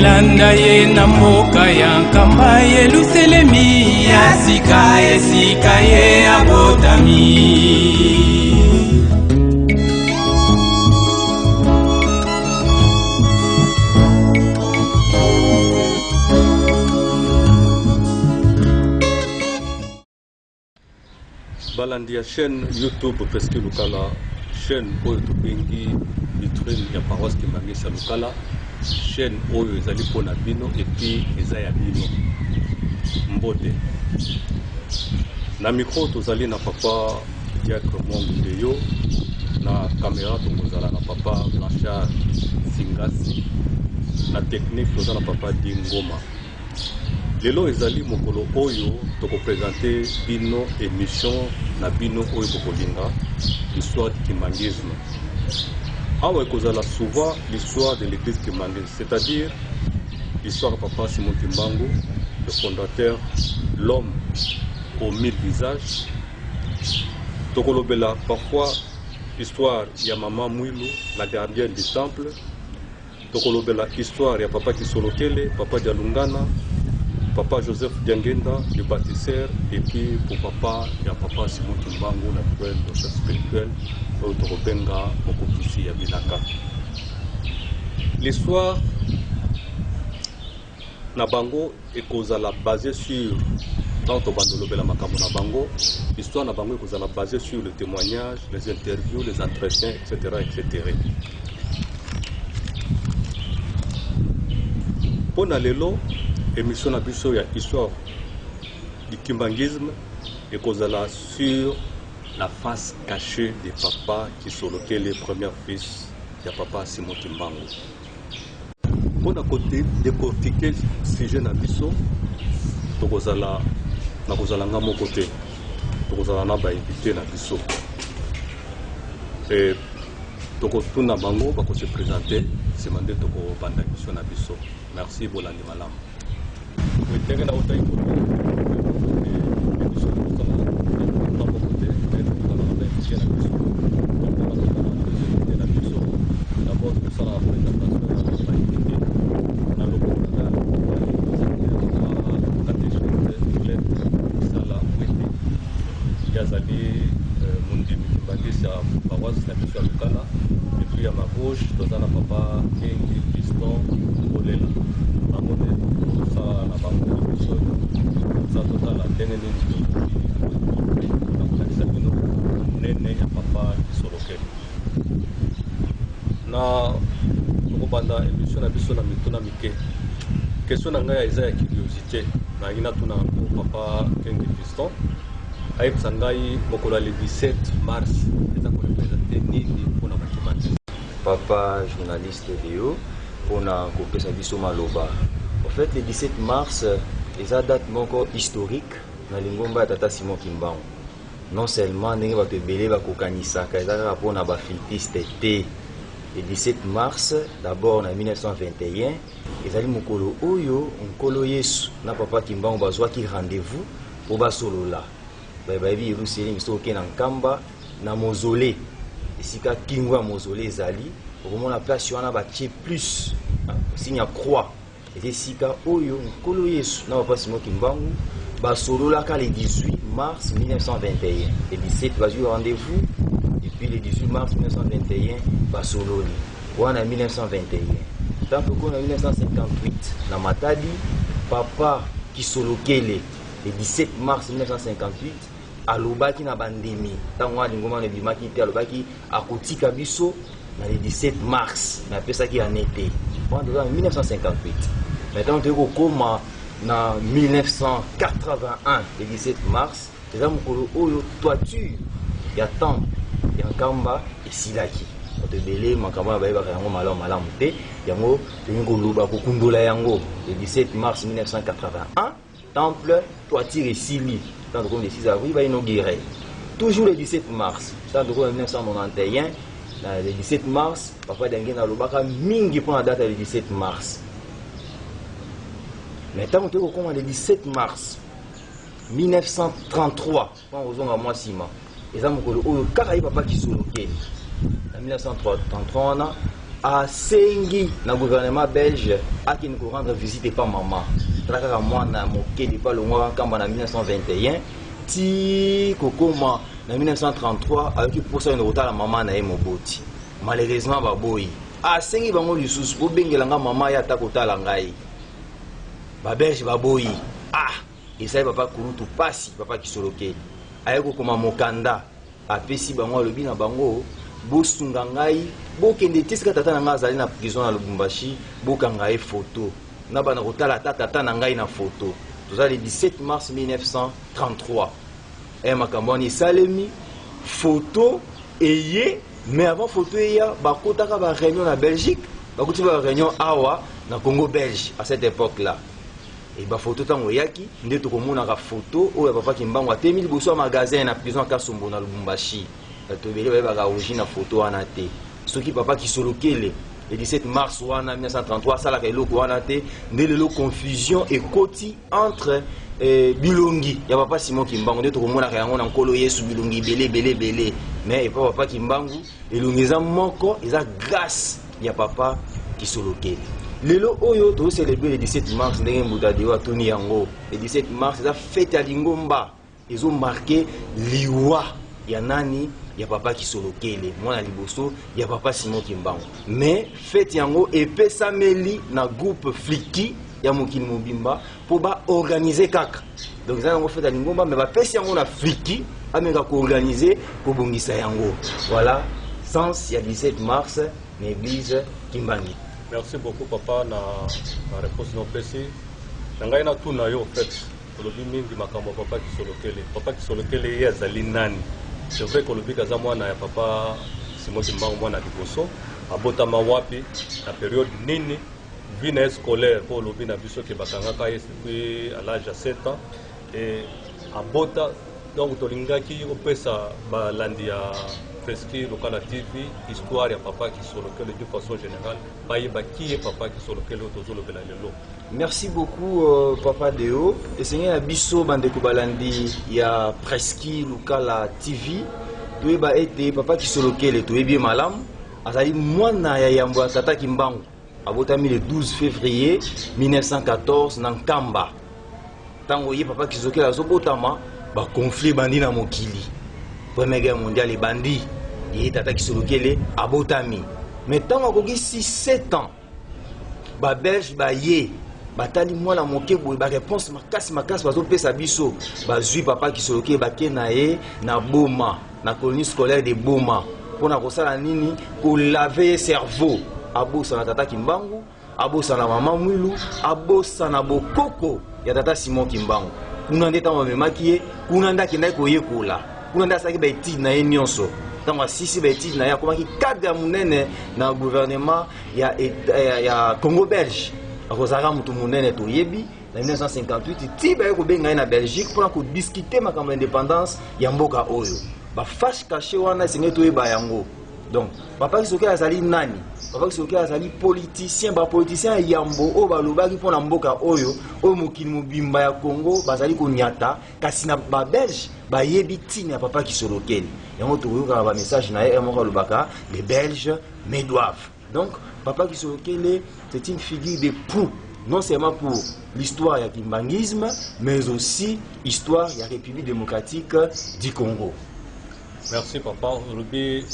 landa ye na mboka ya nkamba Yelusalemi ya sika esika ye abotami. Balandi ya chaîne YouTube Peski Lukala, chaîne oyo tobengi vitrine ya paroisse Kimangisa Lukala, chaîne oyo ezali pona bino epi eza ya bino mbote. Na micro tozali na papa Diacre Mwangu Deyo, na caméra tokozala na papa Blanchard Singasi, na technique tozala na papa Dingoma. Lelo ezali mokolo oyo toko présenter bino émission na bino oyo bokolinga l'histoire du kimangisme. Awa ekozala souvent l'histoire de l'église kimangise, c'est-à-dire l'histoire de papa Simon Kimbangu, le fondateur, l'homme aux 1000 visages. Toko lobela parfois histoire ya maman Mwilu, la gardienne du temple. Toko lobela histoire ya papa Kisolokele, papa Dialungana, papa Joseph Diangenda, le bâtisseur, et puis pour papa, il y a papa Simon Kimbangu, l'actuel docteur spirituel, Autorobenga, Mokokusi, Yabilaka. L'histoire Nabango est basée sur, tant au Bandolobe la Makambo Nabango, l'histoire Nabango est basée sur le témoignage, les interviews, les entretiens, etc. etc. Pour Nalelo, émission na biso ya histoire du kimbangisme et kozala sur la face cachée de papa Kisolokele, premier fils de papa Simon Kimbangu. Pour côté décortiquer sujet na biso tokozala na kozala ngamo côté tokozala na ba invité na biso et tokotuna bango bako se présenter c'est mandé toko banda mission na biso. Merci bolandi malamu. Tenga na utai ko na banda émission na biso na mituna mike. Question na ngai eza ya curiosité na ina tuna papa Kengi Fiston aïe sangai mokolo le 17 mars eza ko représenter nini pona bakimati. Papa journaliste Léo pona ko pesa biso maloba. En fait le 17 mars eza date moko historique na lingomba ya tata Simon Kimbangu. Non seulement ndenge bato ebele bakokanisaka eza kaka pona bafiltiste te. Le 17 mars, d'abord en 1921, ezali mokolo oyo nkolo Yesu na papa Kimbangu bazwaki rendez-vous pour basolola. Bayebi Yerusalemi soke na nkamba na mausolée. Esika kingwa mausolée ezali, okomona place wana batie plus signe ya croix. Et esika oyo nkolo Yesu na papa Simon Kimbangu basolola ka le 18 mars 1921. Le 17 bazwi rendez-vous. Et puis le 18 mars 1921, Basoloni. Ou en 1921. Tant que en 1958, dans Matadi, papa Kisolokele, le 17 mars 1958, à Lobaki na Bandemi. Tant que l'ingoma ne bimaki te à Lobaki, à Koti Kabiso, dans le 17 mars. On appelle ça qui en été. En 1958. Maintenant, on comment en 1981, le 17 mars, c'est un mokolo toiture, il y a temps. Yankamba esilaki otebele makamba bayeba yango malamu te yango tengo loba ko kundola yango le 17 mars 1981 temple toiture esili tant que le 6 avril ba inauguré toujours le 17 mars tant que 1991 le 17 mars papa Dangena lobaka mingi pour la date le 17 mars mais tant que le 17 mars 1933 quand ozonga moi sima eza mokolo oyo kaka ye papa Kisolokele na 1933 wana a sengi na gouvernement belge a qui nous rendre visite pas maman traka moi na moké de pas le mois kamba na 1921 ti kokoma na 1933 avec pour ça une retard la maman na moboti malheureusement baboyi a sengi bango lisusu bo bengelanga maman ya takotala ngai ba belge baboyi et ça papa kurutu pasi papa kisolokeli ayeko koma mokanda apesi bango alobi na bango bosunga ngai bokende tisika tata na ngai azali na prison na Lubumbashi bokanga ye photo na bana kotala tata na ngai na photo toza le 17 mars 1933 makambo wana esalemi photo eye mais avant photo eya bakotaka ba réunion na Belgique bakuti ba réunion awa na Congo belge à cette époque là et ba photo tango yaki nde tokomona ka photo oyo papa Kimbangu atemi liboso ya magasin na prison Kasumbu na Lubumbashi tobele ba origine photo wana te soki papa Kisolokele le 17 mars wana 1933 sala ka eloko wana te nde lelo confusion et koti entre bilongi ya papa Simon Kimbangu nde tokomona ka yango na nkolo Yesu bilongi belé mais papa Kimbangu elongi eza moko eza grâce ya papa Kisolokele. Lelo oyo to célébrer le 17 mars ndenge mbuta dewa toni yango le 17 mars eza fête ya Lingomba ils ont marqué liwa ya nani ya papa Kisolokele mwana liboso ya papa Simon Kimbangu mais fête yango epesameli na groupe Fliki ya mokili mobimba pour ba organiser kaka donc ça yango fête ya Lingomba mais ba pesi yango na Fliki ameka ko organiser pour bongisa yango voilà sens ya 17 mars na église Kimbangi. Merci beaucoup papa na réponse non précis. Nangai na tuna yo fait kolobi mingi makambo papa Kisolokele ye azali nani. C'est vrai kolobi kaza mwana ya papa Simon Kimbangu mwana liboso abotama wapi na période nini vie na scolaire pour lobi na biso ke bakangaka ye à l'âge de 7 ans et abota donc tolingaki opesa balandi ya Presque Lukala TV, histoire ya papa Kisolokele de façon générale, qui est papa Kisolokele autour de lelo. Merci beaucoup papa Deo. Et Seigneur Abisso Bandeko Balandi ya Presque Lukala TV. Tu ba été papa Kisolokele tu es bien malam. Azali mwana ya yambo tata Kimbangu. Abotami le 12 février 1914 dans Kamba. Tango ye papa Kisolokele azobotama ba conflit bandi na mokili. Première guerre mondiale les bandits et tata Kisolokele abotami mais tant akoki 6-7 ans ba belge ba ye batali mwana moke boye ba réponse makasi bazo pesa biso ba zui papa Kisolokele ba kenaye na Boma na colonie scolaire de Boma pona kosala nini ko laver cerveau abosa na tata Kimbangu abosa na mama Mwilu abosa na bokoko ya tata Simon Kimbangu kuna ndeta mamemaki ye kuna ndaki ndai koyekola kuna nda saki ba étude na ye nyonso tango sisi ba étude na ya komaki cadre ya munene na gouvernement ya Congo belge akozaka mutu munene to yebi na 1958 ti ba ko benga na Belgique pour ko discuter makambo indépendance ya mboka oyo ba fâche caché wana singe to yeba yango donc papa Kisolokele azali nani papa Kisolokele azali politicien ba politicien yambo o balobaki pona mboka oyo o mokili mobimba ya Congo bazali ko nyata kasi na ba belge ba yebi tina papa Kisolokele yango to yoka ba message na ye moko lobaka les belges me doivent donc papa Kisolokele c'est une figure de proue non seulement pour l'histoire du kimbangisme mais aussi histoire de la République démocratique du Congo. Merci papa. Ruby,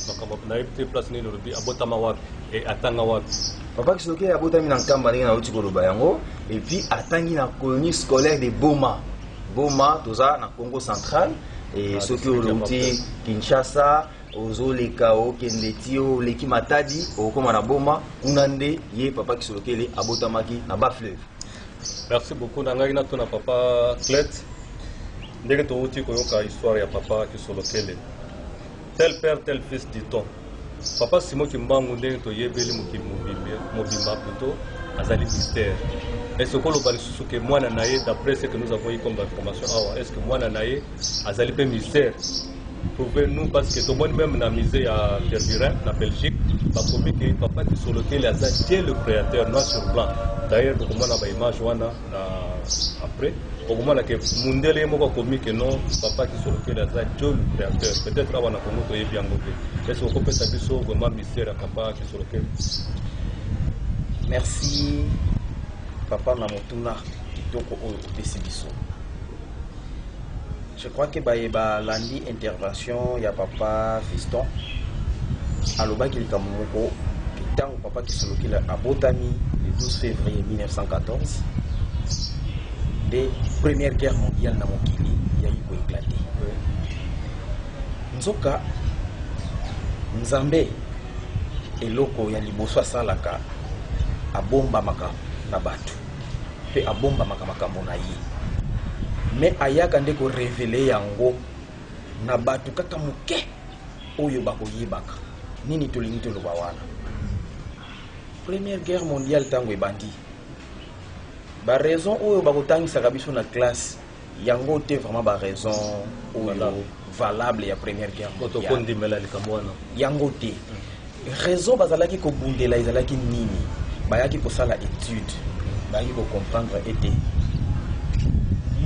naibte place ni Ruby abotama wapi et atanga wapi. Papa Kisolokele abotami na Nkamba na uti koloba yango et puis atangi na colonie scolaire de Boma. Boma toza na Congo central et ceux qui ont été Kinshasa, ozoleka okendeti o leki Matadi okoma na Boma unande ye papa Kisolokele abotamaki na bas fleuve. Merci beaucoup nangaki na tona papa Clet. Ndenge to uti koyoka histoire ya papa Kisolokele. Tel père, tel fils, dit-on. Papa Simon Kimbangu ndenge to yebeli mokili mobimba plutôt azali mystère. Est-ce que le balisou que moi naye d'après ce que nous avons eu comme information est-ce que moi naye azali pe mystère? Prouvez-nous parce que tout le monde même na misé à Tervurin, na Belgique, parce que papa Kisolokele azali Dieu le créateur noir sur blanc. D'ailleurs, nous avons une image wana après au moment là que mundele moko commis que non papa qui sur lequel a Dieu le créateur peut-être avant na Congo to bien ngobé est-ce qu'on peut savoir ça vraiment mystère papa qui sur lequel merci papa na motuna kitoko oyo opesi biso. Je crois que ba landi intervention ya papa Fiston alobaki likambo moko tango papa Kisolokela abotami le 12 février 1914 de première guerre mondiale na mokili ya yiko éclaté. Nzoka Nzambe eloko ya liboso asalaka abomba maka na batu pe abomba maka makambo na ye mais ayaka ndeko révéler yango na batu kaka muke oyo bakoyebaka nini tolingi toloba wana. Première guerre mondiale tango ebandi ba raison oyo bakotangisaka biso na classe yango te vraiment ba raison oyo valable ya première guerre mondiale yango te. Raison bazalaki kobundela ezalaki nini bayaki kosala étude bayaki ko comprendre ete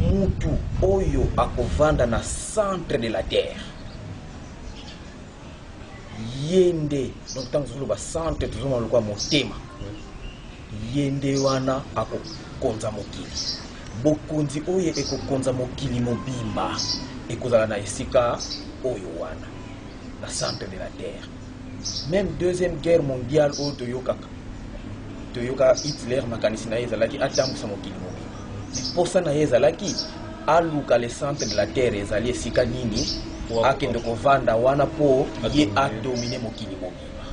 mutu oyo akovanda na centre de la terre yende donc tant que ba centre toujours le quoi motema yende wana akokonza mokili bokonzi oyo ekokonza mokili mobimba ekozala na esika oyo wana na centre de la terre. Même deuxième guerre mondiale au Toyoka Hitler makanisi na ezalaki atambusa mokili mobimba pour ça na ezalaki aluka le centre de la terre ezali esika nini akende kovanda wana po ye adomine mokili mobimba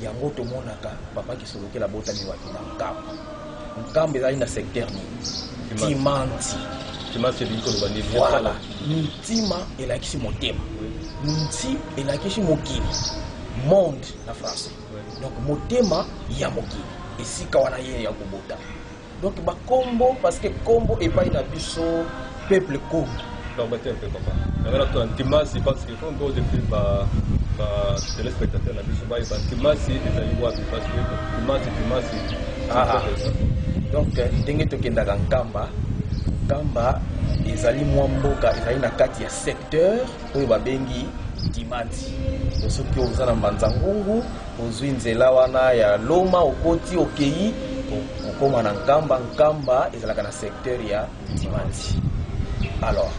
yango tomonaka papa Kisolokela botami wapi na Nkamba ezali na secteur nini Timanti voilà Ntima elakisi motema Nti elakisi mokili monde na France donc motema ya mokili esika wana ye ya kobota donc ba kombo parce que kombo epai na biso peuple Congo donc un peu papa alors toi Timasi parce que faut encore depuis ba téléspectateurs la biso ba Timasi ezali wapi parce que Timasi donc ndenge tokendaka Nkamba ezali mwa mboka ezali na kati ya secteur oyo babengi Timanti. Soki oza na Mbanzangungu ozwi nzela wana ya Loma okoti okei okoma na Nkamba ezalaka na secteur ya Timanti. Alors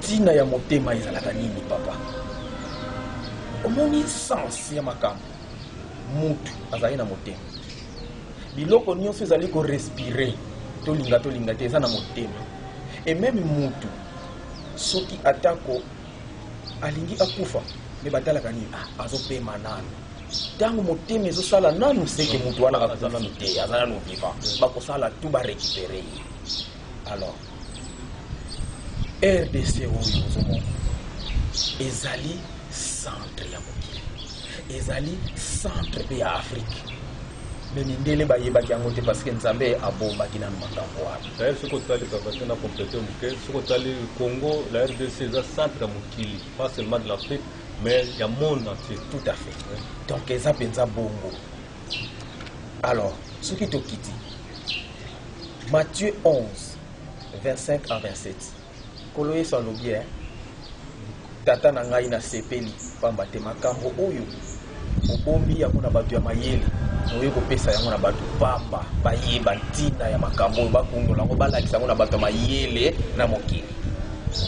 tina ya motema ezalaka nini papa omoni sens ya makambo mutu azali na motema biloko nyonso ezali ko respirer tolinga te eza na motema et même mutu soki atako alingi akufa me batalaka nini azopema nanu tango motema ezosala nanu seke mutu wana akazana te azala no vivant bakosala tout ba récupérer. Alors RDC oyo ozomona ezali centre ya mokili ezali centre pe ya Afrique mais mindele bayebaki yango te parce que Nzambe abombaki nanu makambo wana. D'ailleurs ce côté là ça va compléter muke ce côté là Congo la RDC est centre ya mokili pas seulement de l'Afrique mais il y a monde entier. Tout à fait. Donc eza penza bongo. Alors ce qui tokiti Matthieu 11 25 à 27 koloye solo bien tata na ngai na sepeli pamba te makambo oyo obombi ya kuna batu ya mayele oyo kopesa yango na batu pamba bayeba ntina ya makambo oyo bakundola ngo balakisa ngo na batu mayele na mokili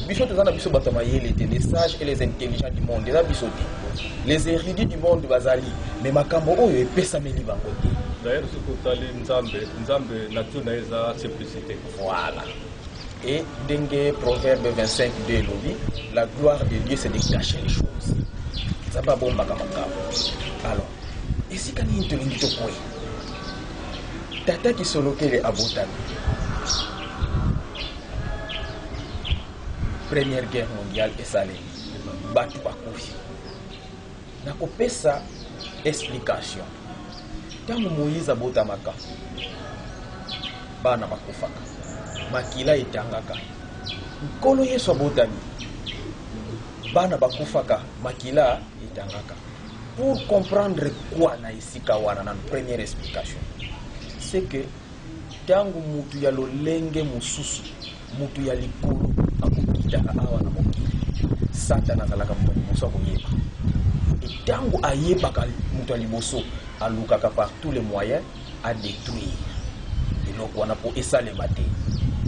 biso tozana biso batu mayele te les sages et les intelligents du monde eza biso te les érudits du monde bazali mais makambo oyo epesa meli bango te. D'ailleurs ce kotali Nzambe nature na eza simplicité. Voilà. Et dengue proverbe 25 de lobi la gloire de Dieu c'est de cacher les choses. Ça va bon makambo. Alors ici quand il te dit quoi tata Kisolokela abotami première guerre mondiale esalemi batu bakufi nakopesa explication tango Moïse abotamaka bana bakufaka makila etangaka nkolo Yesu abotami bana bakufaka makila etangaka. Pour comprendre quoi na isika wana na première explication c'est que tangu mutu ya lolenge mususu mutu ya likolo akokitaka awa na mokili Satan azalaka mutu liboso akoyeba tangu ayebaka mutu ya liboso alukaka par tous les moyens à détruire eloko wana po esalema te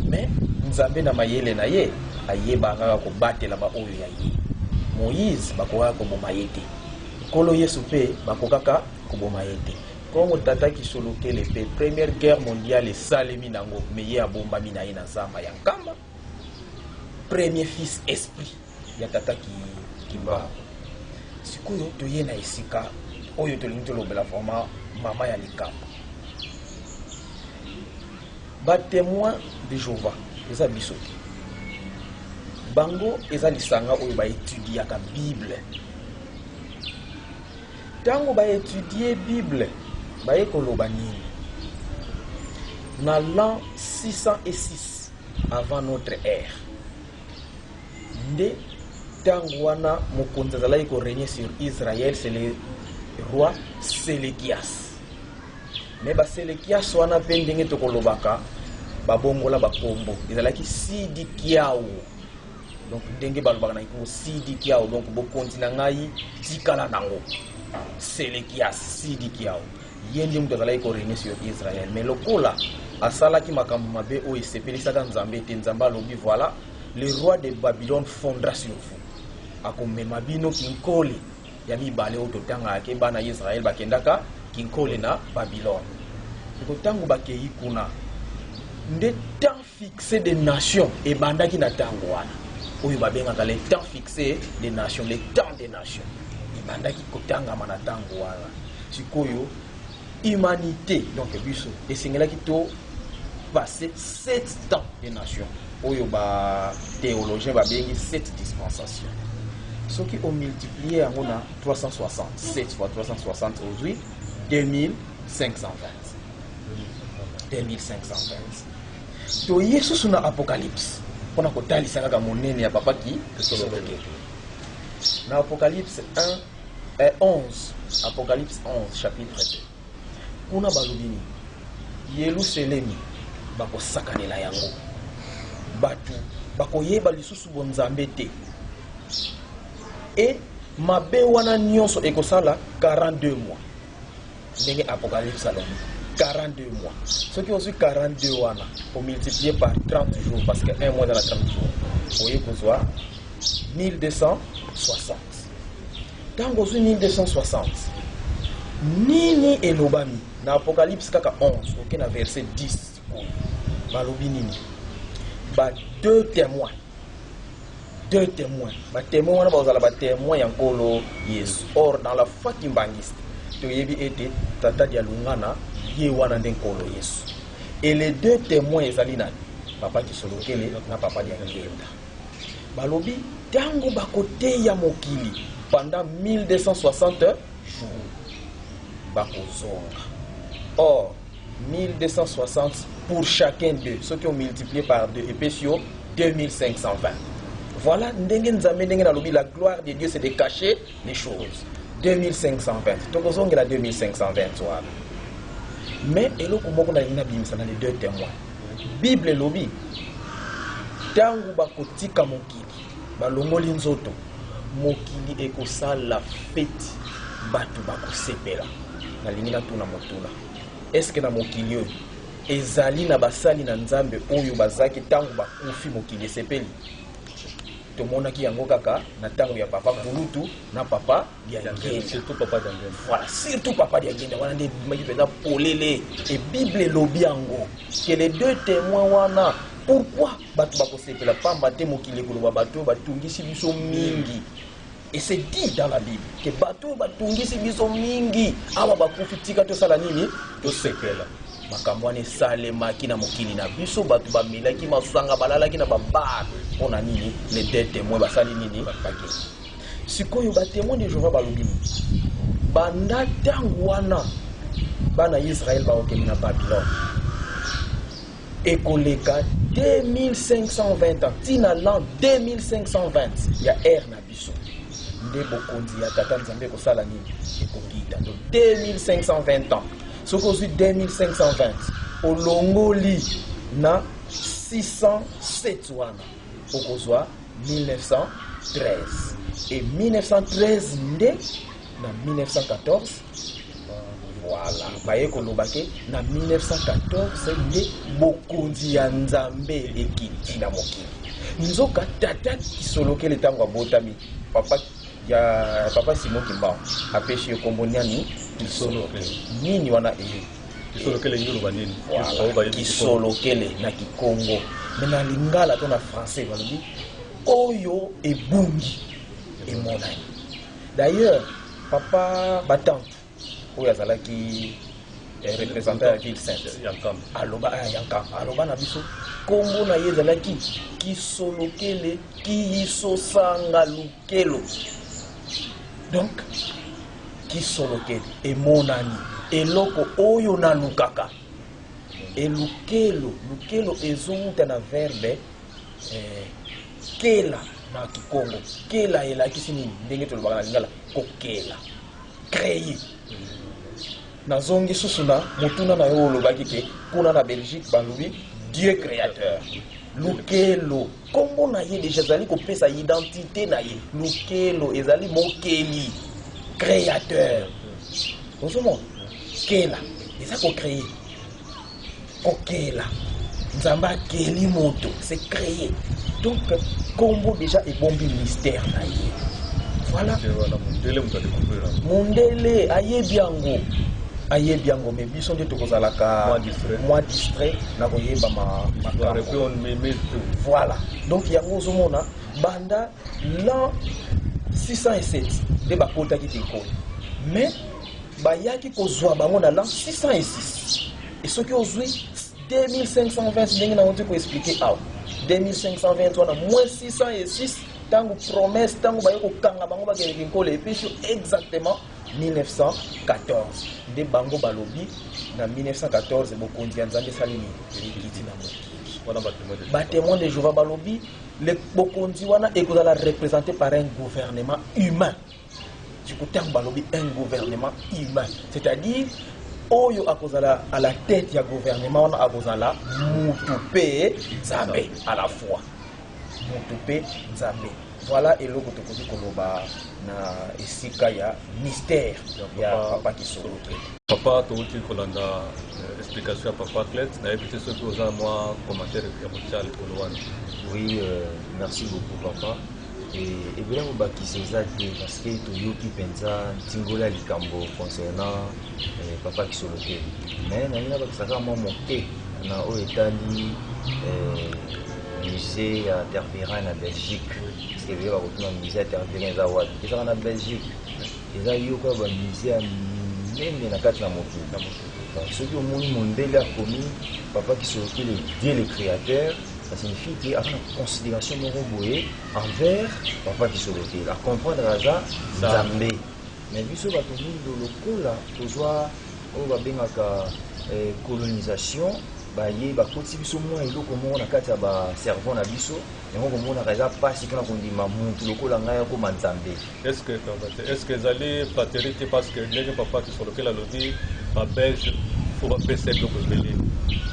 mais Nzambe na mayele na ye ayebaka kobatela ba oyo ya ye Moïse bakokaka koboma ye te Nkolo Yesu mpe bakokaka koboma ye te Comme tata qui solokele pe Première Guerre mondiale esalemi nango me ye abombami na ye na zamba ya nkamba premier fils esprit ya tata kimba sikoyo toye na esika oyo tolingi tolobela vraiment mama ya likambo ba témoin de Jéhovah eza biso te bango eza lisanga oyo ba étudiaka Bible tango ba étudier Bible ba ekoloba nini na l'an 606 avant notre ère nde tango wana mokonzi azalaki korégner sur Israël c'est le roi Sélékias mais ba Sélékias wana mpe ndenge tokolobaka babongola bakombo ezalaki Sidi Kiao donc ndenge balobaka na iko Sidi Kiao donc bokonzi na ngai tikala nango Sélékias Sidi Kiao yende mutu azalaki korégner sur Israël mais lokola asalaki makambo mabe oyo esepelisaka Nzambe te Nzambe alobi voilà le roi de Babylone fondra sur vous akomema bino kinkole ya mibale oyo totangaka bana Israël bakendaka kinkole na Babylone tango bakei kuna nde temps fixé des nations ebandaki na tango wana oyo babengaka le temps fixé des nations le temps des nations ebandaki kotangama na tango wana sikoyo humanité donc biso esengelaki to passer 7 temps des nations oyo ba théologien babengi 7 dispensations ce qui ont multiplié en 360 7 fois 360 aujourd'hui 2520 to Yesu na Apocalypse pona kotalisa kaka monene ya papa ki na Apocalypse 1 et 11 Apocalypse 11 chapitre 2 kuna balobini Yerusalemi bakosakanela yango batu bakoyeba lisusu bonzambe te et mabe wana nyonso ekosala 42 mois ndenge Apocalypse alobi 42 mois ce qui aussi 42 wana on multiplier par 30 jours parce que un mois dans la 30 jours oye kozwa 1260 tango zu 1260 nini elobami na Apocalypse kaka 11 ok na verset 10 balobi nini ba deux témoins ba témoins wana bazala ba témoins ya nkolo Yesu or dans la foi kimbangiste toyebi ete tata dia lungana ye wana nde nkolo Yesu et les deux témoins ezali nani papa kisolokele na papa dia ngenda balobi tango bakoteya mokili pendant 1260 jours bakozonga or 1260 pour chacun d'eux ceux qui ont multiplié par 2 épésio 2520 voilà ndenge nzambe ndenge na lobi la gloire de Dieu c'est de cacher les choses 2520 tokozonga la 2520 voilà mais eloko moko na linga bimisa na les deux témoins Bible lobi tangu bakotika mokili balongoli nzoto mokili ekosala fete batu bakosepela na linga tuna motuna est-ce que na mokili oyo ezali na basali na Nzambe oyo bazaki tangu bakufi mokili esepeli tomonaki yango kaka na tango ya papa Bulutu na papa ya ngenda surtout papa ya ngenda voilà surtout papa ya ngenda wana nde maki peza polele et Bible lobi yango que les deux témoins wana pourquoi batu bakosepela pamba te mokili koloba batu batungisi biso mingi et c'est dit dans la Bible que batu batungisi biso mingi awa bakufi tika to sala nini to sepela makambo wana esalemaki na mokili na biso batu bamelaki masanga balalaki na babar mpona nini les deux témoins basali nini bakei sikoyo batémoin de Jéhovah balobi banda ntango wana bana Israël baokemi na Babylone ekoleka 2520 ans tina l'an 2520 ya ère na biso nde bokonzi ya tata Nzambe kosala nini ekokita donc 2520 ans soki ozwi 2520 olongoli na 607 wana okozwa 1913 et 1913 nde na 1914 voilà baye kolobake na 1914 nde bokonzi ya nzambe ekiti na mokili nzoka tata kisolokele ntango abotami papa Simon Kimbangu apeshi ekombo niani kisolokele nini wana kisolokele na kikongo me na lingala to na français balobi oyo ebungi emonani. D'ailleurs papa batante oyo azalaki représentant ya ville sainte aloba na biso kombo na ye ezalaki kisolokele kiyisosanga lukelo. Donc kisolokele emonani eloko oyo na lukaka elukelo lukelo ezouta na verbe kela na kikongo kela elakisi nini ndenge tolobaka na lingala kokela créer nazongi susu na motuna na yo olobaki ke kuna na Belgique balobi Dieu créateur lukelo kombo na ye déjà ezali kopesa identité na ye lukelo ezali mokeli créateur ozomona kela eza kocréer kokela nzambe akeli moto c'est créer donc kombo déjà ebombi mystère na ye voilà mondele ayebi yango mais biso nde tokozalaka moins distrait na koyeba voilà donc yango ozomona banda l'an 607 nde bakotaki tekoli mais bayaki kozwa bango na l'an 606 et soki ozwi 2520 ndenge na oti koexplike awa 2520 wana moins 606 tango promesse tango baye kokanga bango bakeleki nkolo epesi exactement 1914 nde bango balobi na 1914 bokonzi ya nzambe salini ekiti na mokili batémoin de Jéhovah balobi le bokonzi wana ekozala représenté par un gouvernement humain tango balobi un gouvernement humain c'est-à-dire oyo akozala à la tête ya gouvernement wana akozala mutu pe nzambe à la fois mutu pe nzambe. Voilà eloko tokoki koloba na esika ya mystère ya papa Kisolokele. Papa tokoki kolanda explication ya papa Clet na yebi te soki oza mwa commentaire ya motia likolo wana. Oui, merci beaucoup papa. Et bien vous bakisi eza te parce que toyoki mpenza ntingola ya likambo concernant papa Kisolokele. Mais nalingi nabakisaka mwa moke na oyo etali musée ya Tervuren na Belgique. Parce que les gens musée à Tervuren eza wapi ezaka na Belgique eza yoka ba musée ya minene na kati na mokili. Soki omoni mondele akomi papa Kisolokele Dieu le créateur, ça signifie qu'il y a une considération envers papa Kisolokele à comprendre raza Nzambe. Mais biso bato mingi lokola tozwa oyo babengaka colonisation baye bakoti biso mwa eloko moko na kati ya baservant na biso yango komonaka eza mpasi mpona kondima mutu lokola ngai akoma Nzambe. Est-ce que ezali flatterie te parce que ndenge papa Kisolokele alobi babelge fo bapesa eloko ebele?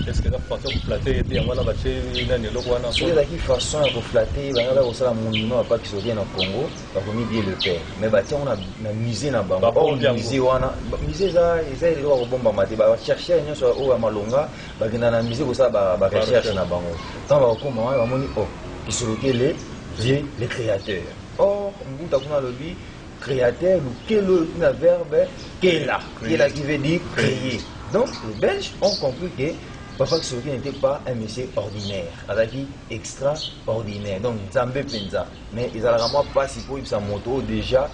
Est-ce que la façon de flatter était en train de c'est la façon de flatter, il y a un monument pas qui sortit en Congo, pas comme dit le père. Mais bah tiens on a musée na bango, musée wana, musée ça, ils ont le bomba maté, bah chercher rien sur au Malonga, bah qui na musée ça bah recherche na bango. Quand bah comment on moni oh, Kisolokele Dieu le créateur. Or on goûte à qu'on a le dit créateur, quel le verbe kela, kela qui veut dire créer. Donc les Belges ont compris que papa Kisolokele n'était pas un monsieur ordinaire, avec extraordinaire. Donc Nzambe penza, mais ils allaient vraiment pas si pour sa moto déjà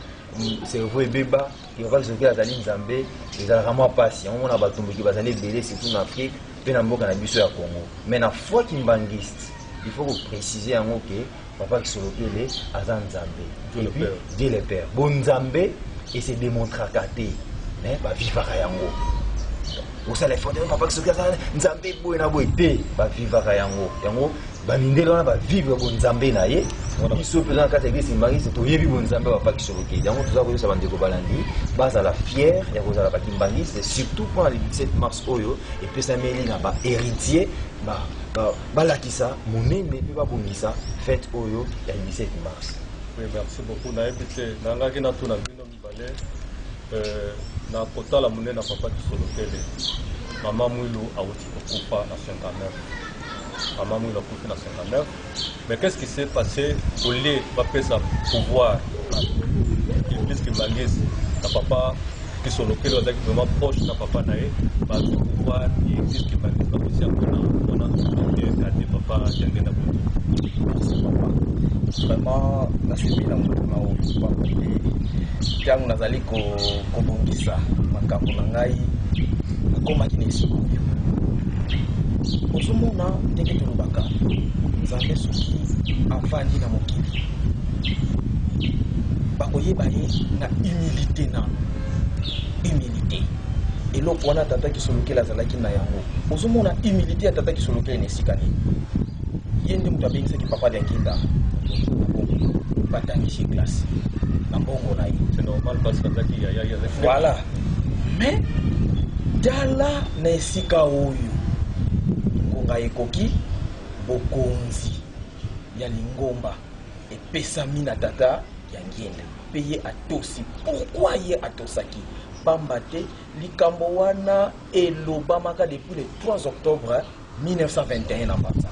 c'est vrai béba qui va Kisolokele azali Nzambe, ils allaient vraiment pas si on a batombe qui va aller belé surtout en Afrique, puis dans beaucoup na biso ya Congo. Mais na foi kimbangiste, il faut préciser en OK papa Kisolokele azan Nzambe. Dieu le Père. Bon Nzambe et c'est démontré à côté, mais va vivre à yango. Vous savez, il faut papa Kisolokele Nzambe boye na boye te ba vivre yango yango ba mindelo na ba vivre bon Nzambe na ye biso mpenza na kati ya église kimbangi toyebi bonzambe papa kisolokeli yango toza koyosa bandeko balandi bazala fiere ya kozala bakimbangiste surtout mpona le 17 mars oyo epesameli na bahéritier balakisa monene mpe babongisa fête oyo ya 17 mars. Oui, merci beaucoup. nayebi te nangaki natuna bino mibale na kotala monene na papa kisolokeli mama mwilu awuti kokufa na 59. Maman Mouila Koufi na 59. Mais qu'est-ce qui s'est passé au lieu de faire pouvoir l'église qui mangise na papa qui sont locaux vraiment proche na papa naé ba pouvoir l'église qui mangise ba aussi on a gardé papa jangé na bout. Vraiment na sebi na mutu na papa yangu nazali ko bongisa makambo na ngai nakoma kinesi ozomona ndenge tolobaka nzambe soki avandi na mokili bakoyeba ye na humilité na humilité eloko wana tata kisolokeli azalaki na yango ozomona humilité ya tata kisolokeli na esika nini ye nde moto abengisaki papa Dianginda batangisi glace na mbongo na ye c'est normal parce que azalaki yaya voilà mais tala na esika oyo ngonga ekoki bokonzi ya lingomba epesami na tata Dianginda mpe ye atosi. Pourquoi ye atosaki? Pamba te likambo wana elobamaka depuis le 3 octobre 1921 na Mbanza.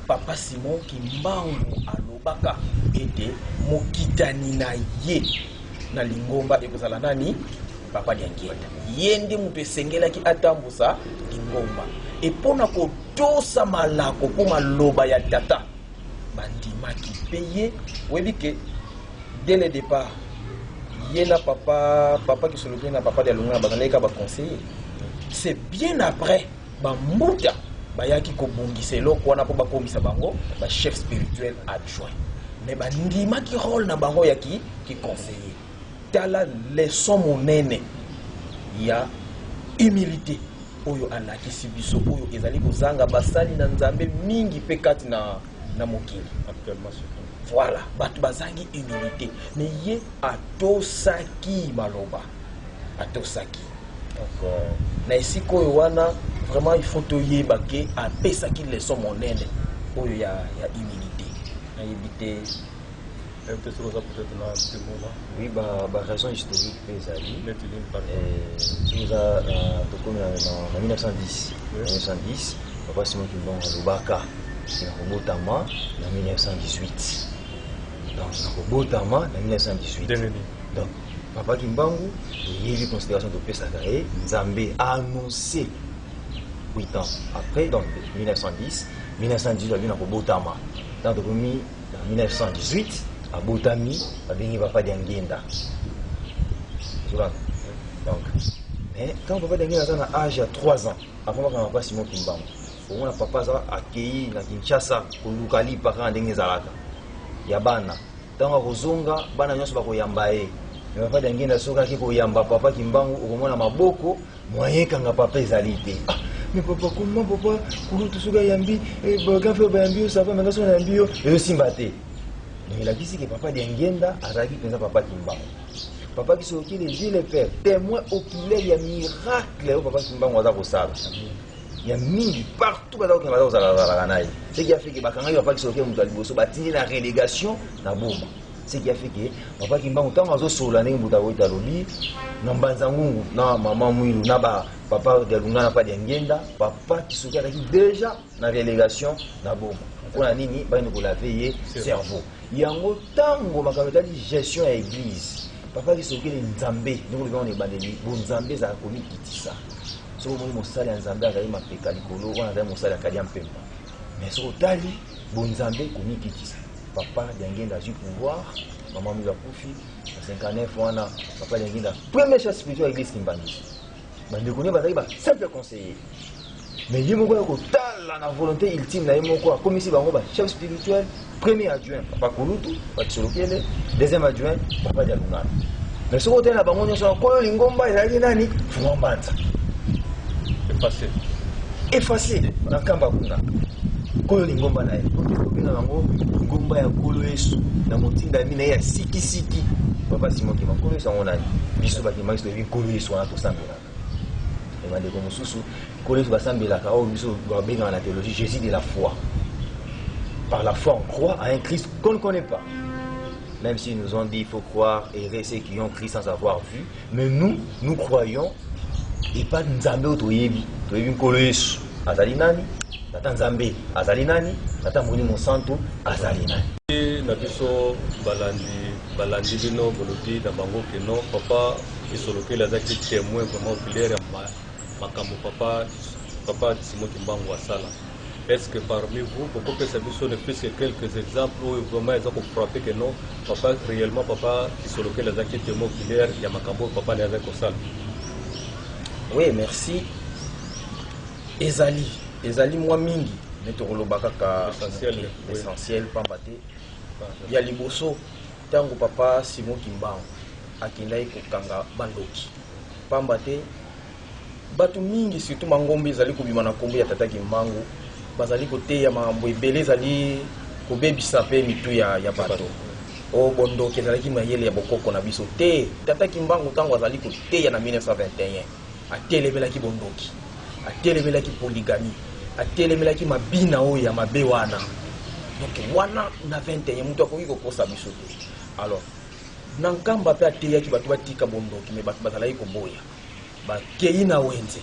Papa Simon Kimbangu alobaka ete mokitani na ye na lingomba ekozala nani? Papa Dianginda. Ye nde moto esengelaki atambusa lingomba epona kotosa malako mpo maloba ya tata bandimaki mpe ye oyebi ke dès le départ ye na papa Kisolokeli na papa Dialunga bazalaki baconseiller. C'est bien après bambuta bayaki kobongisa eloko wana mpo bakomisa bango chef spirituel adjoint mais bandimaki rôle na bango ya ki conseiller. Tala leçon monene ya humilité oyo alakisi biso oyo ezali kozanga basali na nzambe mingi pe kati na mokili actuellement. Voilà, batu bazangi humilité mais ye atosaki maloba atosaki. Donc na esika oyo wana vraiment il faut toyeba ke apesaki leçon monene oyo ya humilité na yebite. Oui, raison historique ezali nous a en 1910 1910 papa Simon Kimbangu alobaka na kobotama na 1918 donc na kobotama na 1918 donc papa Kimbangu yebi considération de pesaka ye nzambe a annoncé 8 ans après donc 1910 1918 abi na kobotama donc depuis 1918 abotami abengi papa Dianginda. Donc mais quand papa Dianginda a un âge de 3 ans avant que papa Simon Kimbangu au moins papa a accueilli na Kinshasa kolukali paka ndenge zalaka ya bana tanga kozonga bana nyonso bakoyamba ye mais papa Dianginda soka ki koyamba papa Kimbangu okomona maboko moyen kanga papa ezalite. Mais papa comment papa kulutu soka yambi baga fe bayambi ça va maintenant son yambi yo simbate. Il a dit que papa Dianginda a dit que papa Kimbangu. Papa Kisolokeli les le père, témoin oculaire, il y a miracle papa Kimbangu a ça. Il y a mis partout dans le ce qui a fait que papa Kisolokeli Moutaliboso bâtit la relégation na bomba. Ce qui a fait que papa Kimbangu tant azo solane Moutawoita lobi, na Mbanzangungu, na maman Mouilou, na papa Dialunga na pas Dianginda, papa Kisolokeli a dit déjà la relégation na bomba. Pour la nini, bah nous la veiller cerveau. Yango tango makameta di gestion à église. Papa Kisolokeli nzambe, nous le on est bandeli, bon nzambe za komi kitisa. So mo sala nzambe azali mapeka likolo, on a mo sala kali mpemba. Mais so tali bon nzambe komi kitisa. Papa Dianginda a eu pouvoir, maman Mouila Koufi, à 59 wana, papa Dianginda premier chef spirituel à l'église Kimbangi. Bande connait bazali ba simple conseiller. Mais il y a la volonté ultime, il y a comme ici, chef spirituel, premier adjoint, papa Kulutu, papa Kisolokeli, deuxième adjoint, papa Dialunga. Mais ce côté là, on a encore l'ingomba, il a dit nani, Fumambanza. Effacé. Effacé, dans Kambakuna. Kolo ni ngomba na ye. Obenga bango ngomba ya Kolo Yesu na motinda mina ya siki. Papa Simon Kimbangu Kolo Yesu ngona ni. Biso ba Kimbangu to Kolo Yesu wana to sambela. Et mande ko mususu Kolo Yesu ba sambela ka o biso ba benga na théologie Jésus de la foi. Par la foi, on croit à un Christ qu'on ne connaît pas. Même s'ils nous ont dit qu'il faut croire et ceux qui ont Christ sans avoir vu. Mais nous croyons et pas Nzambe ou Toyebi. Toyebi Kolo Yesu. Azali nani? Tata Nzambe. Azali nani? Tata Mboni Monsanto. Azali nani? Na biso balandi bino bolobi na bango que non papa isolokeli azaki témoin vraiment oculaire ya makambo papa Simon Kimbangu asala. Est-ce que parmi vous, pourquoi que ça ne fait que quelques exemples où vraiment ils ont frappé que non, papa réellement papa isolokeli azaki témoin oculaire ya makambo papa ne azaki kosala? Oui, merci. Ezali moi mingi netorolobaka ka essentiel pambate ya liboso tango papa Simon Kimbangu akendai kokanga bandoki pambate batu mingi surtout mangombe ezali kobima na kombo ya tata Kimbangu bazali koteya mambo ebele ezali kobebisa pe mitu ya bato o bondoki ezalaki mayele ya bokoko na biso te. Tata Kimbangu tango azali koteya na 1921 atelemelaki bondoki, atelemelaki polygamie, atelemelaki mabina oyo ya mabe wana. Donc wana na 21 mutu akoki kokosa biso te. Alors nankamba pe ateyaki bato batika bondoki me bato bazalaki koboya bakei na wenze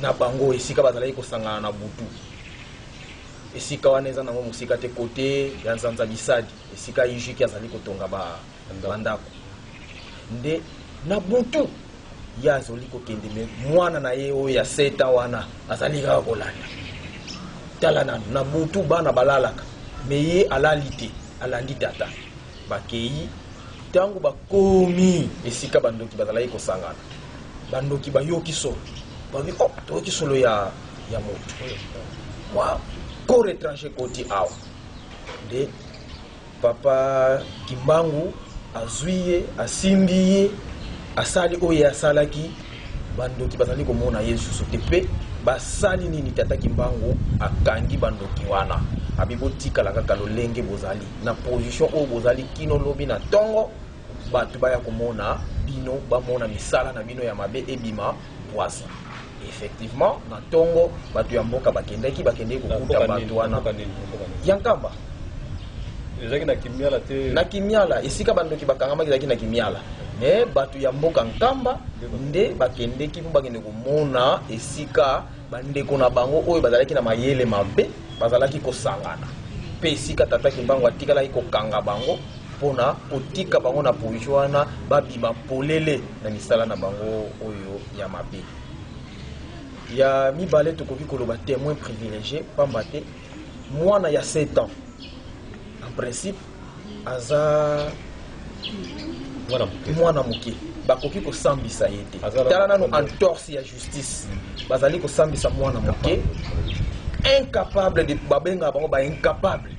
na bango esika bazalaki kosangana na butu. Esika wana eza nango mosika te kote ya Nzanza Bisadi esika yijiki azali kotonga bandako nde na butu ya azoli kokende me mwana na ye oyo ya 7 ans wana azali kaka kolanda tala na butu bana balalaka me ye alali te alandi tata bakei tango bakomi esika bandoki bazalaki kosangana bandoki bayoki solo babi toyoki solo ya moto wow corps étranger koti awa de papa Kimbangu azuiye asimbiye asali oye asalaki bandoki bazali komona Yesu sote pe basali nini tata Kimbangu akangi bandoki wana abibotika kaka lolenge bozali na position o bozali kino lobi na tongo batu baya komona bino bamona misala na bino ya mabe ebima poisa. Effectivement na tongo batu ya mboka bakendeki kokuta batu wana yankamba ezaki na kimiala te na kimiala esika bandoki bakangama ezaki na kimiala ne batu ya mboka nkamba nde bakendeki mpo bakende komona esika bandeko na bango oyo bazalaki na mayele mabe bazalaki kosangana pe esika tata Kimbangu atikalaki kokanga bango pona kotika bango na position wana babima polele na misala na bango oyo ya mabe. Ya mibale tokoki koloba témoin privilégié pambate mwana ya 7 ans en principe aza mwana muke bakoki kosambisa ye te tala nano entorse ya justice bazali kosambisa mwana muke incapable de babenga bango ba incapable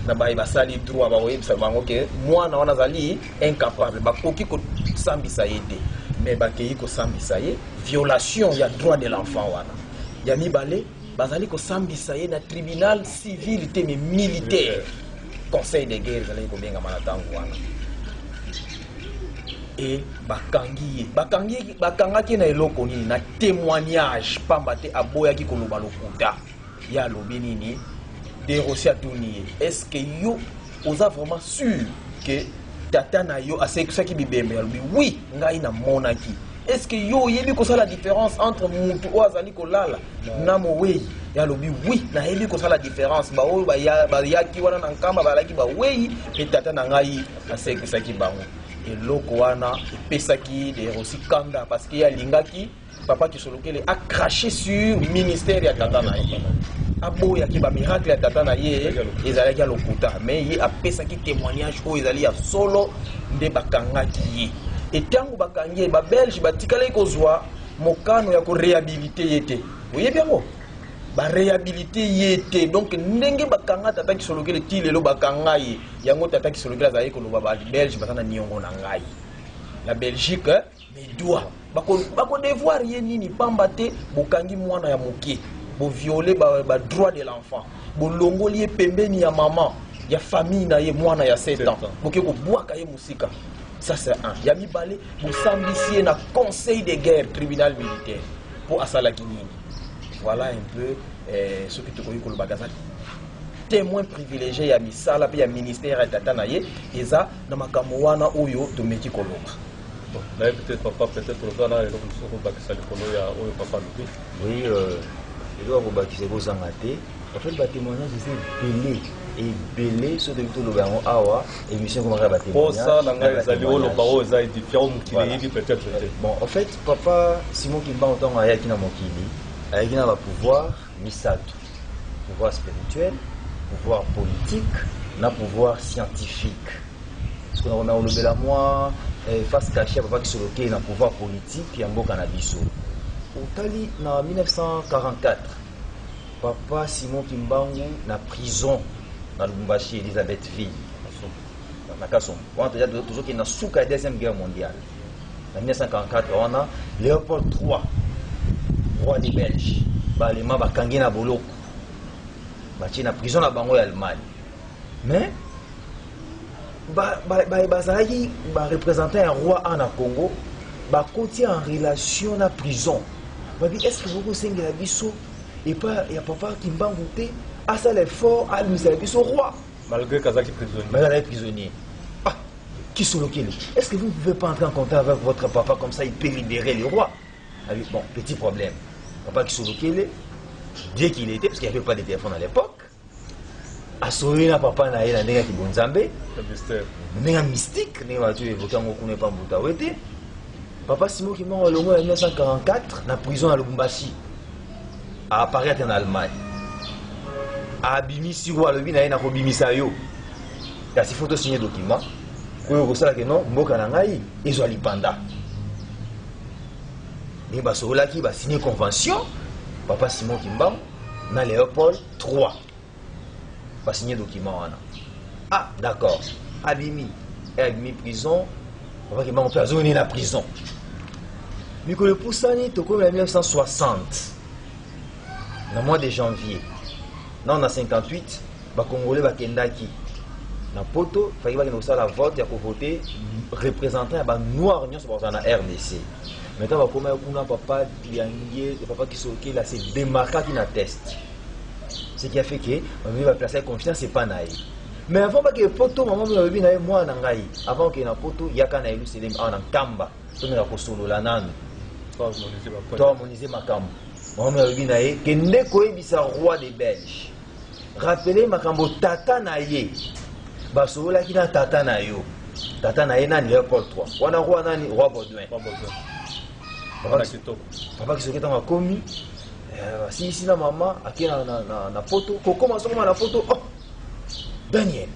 na bayi basali droit bakoyebisa bango ke mwana wana azali incapable bakoki kosambisa ye te mais bakei kosambisa ye violation ya droit de l'enfant wana ya mibale bazali kosambisa ye na tribunal civil te mais militaire conseil de guerre ezalaki kobenga mana tango wana et bakangaki na eloko nini na témoignage pamba te aboyaki koloba lokuta ya lobi nini dérosi atuni ye est-ce que yo oza vraiment sûr que tata na yo asekisaki bibembe alobi oui ngai na monaki est-ce que yo yebi kosala la différence entre mutu o azali kolala na mowei ya lobi oui na yebi kosala la différence ba oyo bayaki wana na nkamba balaki ba wei pe tata na ngai asekisaki bango eloko wana epesaki dérosi kanda parce que alingaki papa Kisolokele a craché sur ministère ya tata na ye aboyaki ba miracle ya tata na ye ezalaki ya lokuta mais ye apesaki témoignage oyo ezali ya solo nde bakangaki ye etango bakangi ye babelge batikali kozwa mokano ya koréhabilite ye te oyebi yango baréhabilite ye te donc ndenge bakanga tata Kisolokele ti lelo bakanga ye yango tata Kisolokele azali koloba babelge baza na niongo na ngai la Belgique mais doit bako devoir ye nini pamba te bokangi mwana ya moke bo violer ba droit de l'enfant bo longoli pembeni ya maman ya famille na ye mwana ya 7 ans boke ko bwaka ye musika. Ça c'est un. Ya mibale bo sambisi na conseil de guerre tribunal militaire pour asala kinini. Voilà un peu ce que tu connais ko le bagaza témoin privilégié ya misala pe ya ministère ya tata na ye eza na makambo wana oyo to meki koloba. Là, peut-être papa, peut-être on va là et donc on va passer le colo ya oyo papa nous. Oui, il doit vous baptiser vos angatés. En fait, le témoignage c'est belé et belé sur le tout le bango awa émission comment va témoigner. Pour ça, l'anglais ezali o le bao ezali différent mukili peut-être. Bon, en fait, papa Simon Kimba autant ayaki na mokili, ayaki na ba pouvoir misato. Pouvoir spirituel, pouvoir politique, na pouvoir scientifique. Parce qu'on a le bel à moi face cachée papa qui se loquait dans le pouvoir politique et en mboka na biso. Au Tali, en 1944, papa Simon Kimbangu na prison dans Lubumbashi, Elisabethville. Na Kasson. On a déjà toujours qu'il y a sous la deuxième guerre mondiale. En 1944, on a Léopold III, roi des Belges. Les gens ont kangé na boloko. Ils na prison na bango Allemagne. Mais bazalaki représenter un roi en Congo, côté en relation à la prison. Est-ce que vous avez la biso et pas il y a papa qui m'a goûté à ça l'effort à lui servir au roi malgré Kazaki prisonnier. Malgré prisonnier. Ah, qui sont locaux? Est-ce que vous ne pouvez pas entrer en contact avec votre papa comme ça il peut libérer le roi? Bon, petit problème. Papa qui sont locaux, dès qu'il était parce qu'il n'y avait pas de téléphone à l'époque. Assouri na papa na yela ndenge ki bonzambe ndenge mystique ndenge batu évoqué ngo kuna pa mbuta wete papa Simon Kimbangu en 1944 na prison à Lubumbashi a apparaître en Allemagne a bimisi roi lobi na yena ko bimisa yo ya si photo signé document ko ko sala ke non mboka na ngai ezo lipanda ni ba sola ki ba signé convention papa Simon Kimbangu na Léopold III pas signer document. Ah, d'accord. Abimi. Abimi prison. On va qu'il m'a emprisonné la prison. Mais que le poussani, tout comme en 1960, dans le mois de janvier, dans le 58, les Congolais va kendaki. Dans le poto, il fallait que la vote, il y a voter représentant les noirs dans la RDC. Maintenant, il y a papa qui s'est démarqué qui n'atteste. Ce qui a fait que on va placer confiance c'est pas naïf. Mais avant que le poto maman me dit naïf moi nangai avant que na poto yakana elu selem en kamba to me la kosolo la nan to harmoniser makambo maman me dit naïf que ndeko ebisa roi des Belges rappeler makambo tata na ye basola ki na tata na yo tata na ye nani Léopold III wana roi nani roi Baudouin papa qui se dans commis si ici la maman a qui na photo comment ça comment la photo oh Daniel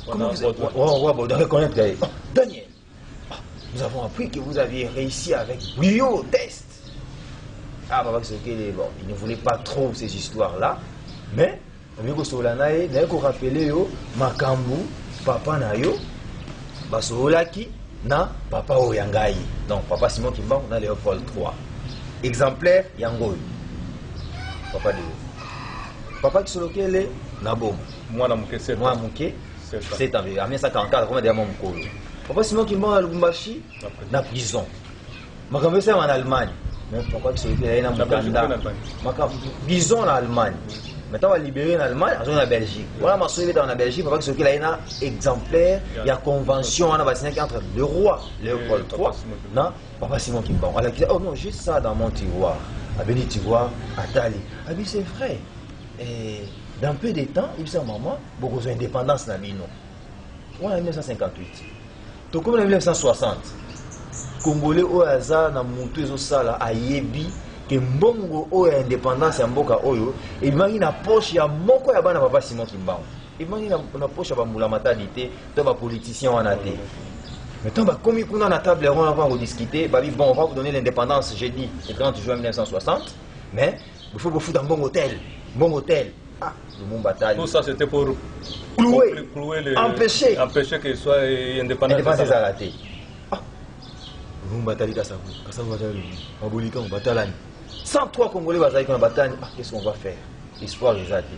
comment vous reconnaître Daniel nous avons appris que vous aviez réussi avec brio au test. Ah papa c'est que bon il ne voulait pas trop ces histoires là mais avec Solanae n'a ko rappeler yo makambu papa na yo basolaki na papa oyangai donc papa Simon Kimbangu na Léopold III exemplaire yango papa de papa qui se lokele na bom moi na muke 7 moi muke 7 ans en 1944 comme derrière mon mukolo papa Simon Kimbangu à Lubumbashi na prison makambo c'est en Allemagne mais papa qui se lokele na Mukanda makambo prison en Allemagne maintenant on va libérer en Allemagne en Belgique voilà ma soeur dans la Belgique papa qui se lokele na exemplaire il y a convention on a signé entre le roi Léopold III na papa Simon Kimbangu. Alors, oh non, j'ai ça dans mon tiroir. Abeli tiroir, Atali. Ah oui, c'est vrai. Et dans peu de temps, il dit à maman, beaucoup d'indépendance dans Bino. En 1958. Tout comme en 1960. Congolais au hasard, dans mon tout ça, à Yebi, que Mbongo au indépendance en Mboka Oyo, et il m'a dit na poche, il y a Moko Yaba na papa Simon Kimbangu. Il m'a dit na poche, il y a Moula Matalité, il y a politicien en athée. Maintenant, comme on a la table ronde avant de discuter, bon, on va vous donner l'indépendance jeudi, le 30 juin 1960, mais il faut vous foutre un bon hôtel. Bon hôtel. Ah, le monde bataille. Tout ça, c'était pour clouer empêcher qu'il soit indépendant. Indépendance à Ah, le monde bataille, Kassavu bataille, Mabolika, bataille. 103 Congolais bazali na batani, qu'est-ce qu'on va faire? Espoir ezati.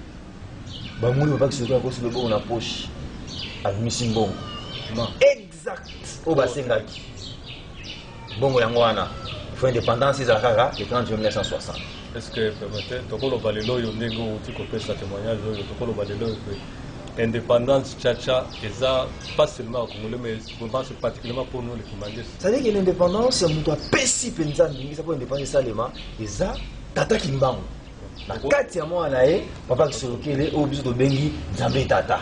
Ba mouli ba ki ko sur le bon na poche. Admisi mbongo. Exact. O basengaki. Bongo yango wana. Faut indépendance ezakaka le 30 juin 1960. Est-ce que peut-être tokolo balelo yo ndenge uti ko pesa témoignage yo tokolo balelo que indépendance tchatcha eza pas seulement congolais mais je pense particulièrement pour nous les Kimbanguistes. Ça veut dire que l'indépendance mutu apesi penza ndingi ça pour indépendance salema eza tata Kimbangu. Na kati ya mwana ye papa kisolokele o biso to bengi Nzambe tata.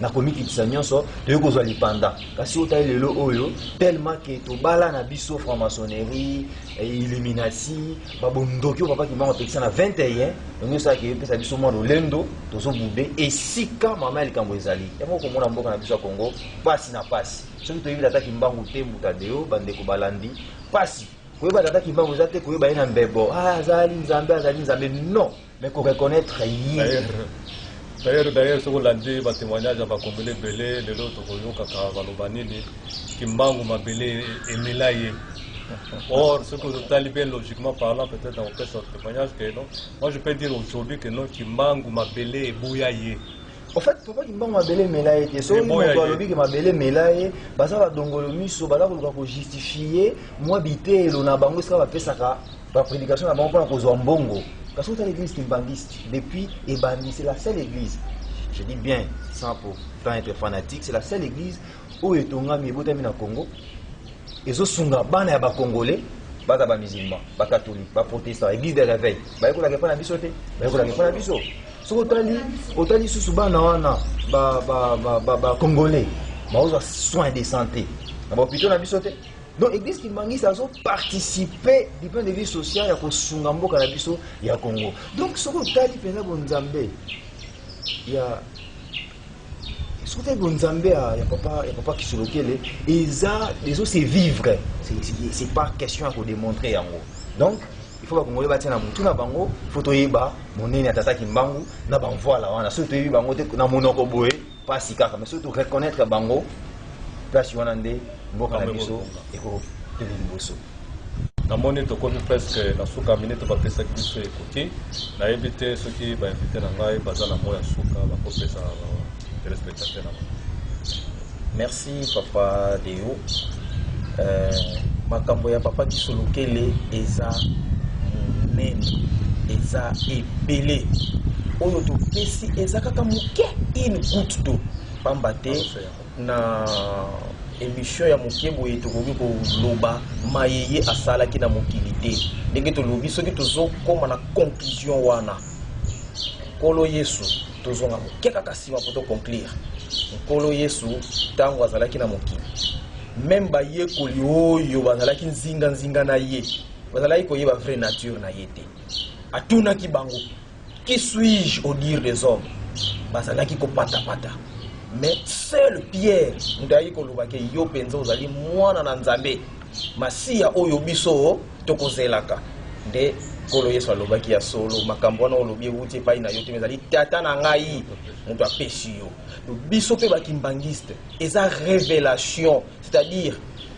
Na komiki tsanyonso to kozwa lipanda. Kasi ota lelo oyo tellement que to bala na biso franc-maçonnerie, Illuminati, babondoki papa Kimbangu pekisa na 21, donc ça qui pesa biso mwana lendo tozo bube esika mama likambo ezali. Yango komona mboka na biso ya Congo, pasi na pasi. Soki to yibila tata Kimbangu te mutadeo bande ko balandi, pasi. Koyeba tata Kimbangu zate koyeba ina mbebo. Azali Nzambe non, mais ko reconnaître yé. D'ailleurs, ce qu'on a dit, le témoignage va combler belé, le lot de Kaka Valobanini, Kimbangu Mabele et Melaye. Or, ce que vous avez bien logiquement parlant, peut-être dans votre témoignage, que non. Moi, je peux dire aujourd'hui que non, Kimbangu Mabele et Bouyaye. En fait, pourquoi Kimbangu Mabele Melaye était so, il m'a dit que Mabele Melaye, baza va dongolo miso, baza va justifier, moi bité, l'on a bango, ça va faire ça, la prédication à bango pour qu'on mbongo. Parce que l'église kimbanguiste, depuis Ebani, c'est la seule église, je dis bien, sans pour pas être fanatique, c'est la seule église où il y a un Congo, et ce sont les Congolais, les musulmans, les catholiques, les protestants, l'église de réveil. Il y a des bisotés, il y a des bisotés. Si vous avez sous Congolais, ils ont soins de santé. Plutôt bisoté. Donc l'église Kimbanguiste a participé du point de vue social à Sungambo Kanabiso et à Congo. Donc ce que vous avez dit, Nzambe, il y a ce que vous Nzambe, il y a papa qui se locale, ils ont c'est vivre. C'est pas question à démontrer en gros. Donc il faut que Congolais bâtissent na mutu na bango, il faut toyeba monene ya tata Kimbangu na banvoila wana. Surtout toyeba bango te na monoko boye pas si kaka, mais surtout reconnaître bango place wana nde mboka na biso eko tele liboso. Namoni tokomi presque na suka minute bapesa biso ekoki na éviter ceux qui va inviter na ngai baza na moya suka bakopesa téléspectateurs na. Merci papa Deo. Makambo ya papa Kisolokele eza monene eza ebele oyo topesi eza kaka moke une goutte d'eau pamba te na émission ya moke boye tokoki koloba mayeye asalaki na mokili te ndenge tolobi soki tozokoma na conclusion wana nkolo Yesu tozonga moke kaka nsima po toconclure nkolo Yesu ntango azalaki na mokili même bayekoli oyo bazalaki nzinga na ye bazalaki koyeba vraie nature na ye te atunaki bango qui suis-je au dire des hommes bazalaki kopatapata. Mais seul Pierre ndayi kolobake yo penza ozali mwana na Nzambe masiya oyo biso tokozelaka nde kolo Yesu alobaki ya solo makambo wana olobi ewuti epai na yo te mezali tata na ngai moto apesi yo biso pe bakimbangiste eza révélation, c'est-à-dire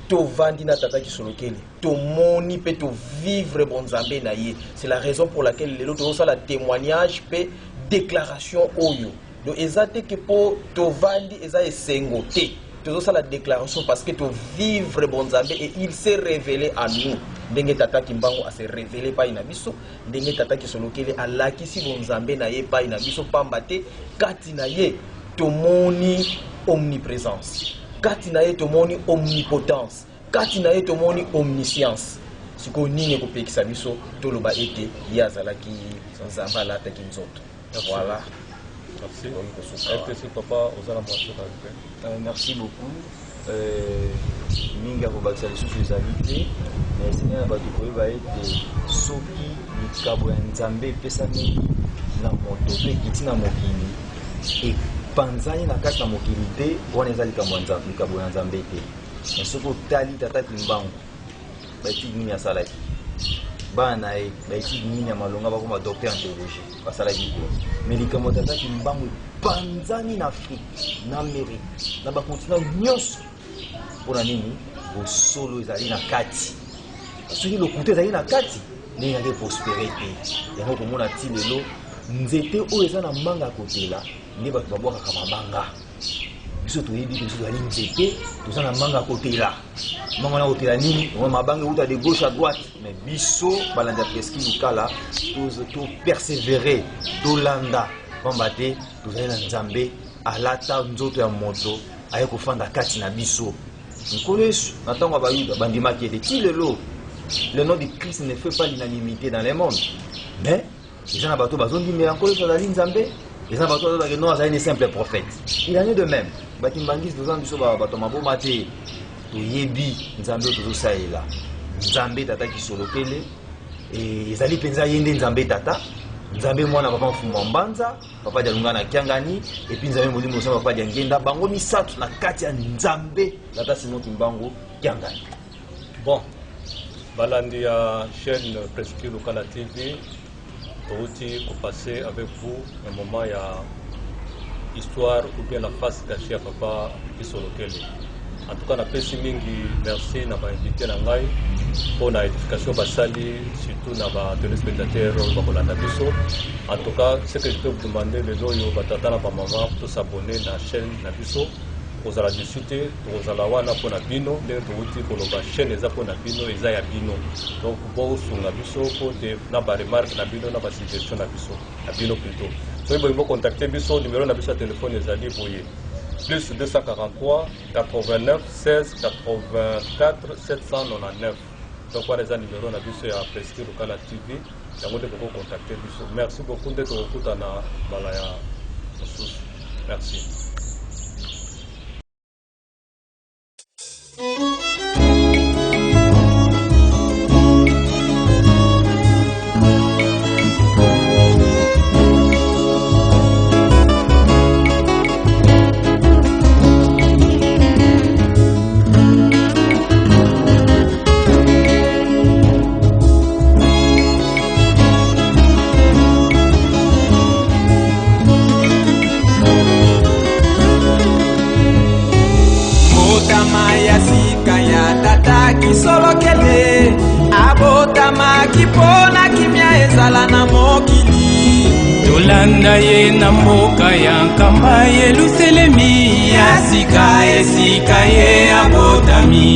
tovandi na tata Kisolokele tomoni pe to vivre bon Nzambe na ye. C'est la raison pour laquelle lelo tozosala témoignage pe déclaration oyo. Donc ezate que pour tovandi eza esengo te tozo la déclaration parce que to vivre bon Nzambe et il s'est révélé à nous. Ndenge tata Kimbangu a se révélé pa ina biso, ndenge tata Kisolokele alakisi bon Nzambe na ye pa ina biso pamba te kati na ye tomoni omniprésence, kati na ye tomoni omnipotence, kati na ye tomoni omniscience. Siko nini kopekisa biso toloba ete ya zalaki Nzambe alataki nzoto. Voilà. Merci. Papa, merci beaucoup. Minga kobakisa lisusu ezali te mais esengeli na bato koyeba ete soki likabo ya Nzambe epesami na moto mpe ekiti na mokili epanzani na kati na mokili te wana eza likabo ya Nzambe te. Mais soki otali tata Kimbangu baetiki nini asalaki bana na ye baetiki nini ya malonga bakoma docteur en théologie basalaki te mais likambo tata Kimbangu epanzani na Afrique na Amérique na bakontinent nyonso mpona nini bosolo ezali na kati soki lokuta ezali na kati ndenge ake prospérer te yango komona ti lelo nzete oyo eza na manga ya kotela nde bato babwakaka mabanga biso toyebi te biso tozali nzete toza na manga ya kotela manga wana kotela nini mabanga euta de gauche à droite mais biso balandi ya Presqu'île Lukala topersévérer tolanda pamba te tozali na nzambe alata nzoto ya moto aye kofanda kati na biso nkolo yesu na ntango ya bayuda bandimaki ete ti lelo le nom de Christ ne fait pas l'unanimité dans le monde mais eza na bato bazondimela nkolo yesu azali nzambe eza na bato bazolaki non azali ne simple prophète il en est de même batimbangisi toza biso bato maboma te toyebi nzambe oyo tozosalela nzambe tata kisolokele ezali mpenza ye nde nzambe tata nzambe mwana papa mfumu mbanza papa dialunga na kiangani epi nzambe molimo osama papa diangenda bango misato na kati ya nzambe tata Simon Kimbangu kiangani. Bon, balandi ya chaîne Presqu'île Lukala TV touti passer avec vous un moment ya histoire ou bien la face cachée à papa Kisolokele. En tout cas, na pesi mingi merci na ba invité na ngai pour la édification basali surtout na ba téléspectateurs ba kolanda biso. En tout cas, ce que je peux vous demander les loyo batata na ba maman pour s'abonner na chaîne na biso. Aux ala discuter, aux ala wana pour na bino, les touti pour la chaîne eza pour na bino eza ya bino. Donc bon sur na biso pour de na ba remarque na bino na ba suggestion na biso, na bino plutôt. So il faut contacter biso numéro na biso téléphone ezali boye. Plus 243 89 16 84 799. Donc voilà les numéros na biso ya Presqu'île Lukala TV. Yango de vous contacter biso. Merci beaucoup d'être au coup na balaya. Merci. Kisolokele abotama kipona kimia ezala na mokili tolanda ye na mboka ya nkamba Yelusalemi ya sika esika ye abotami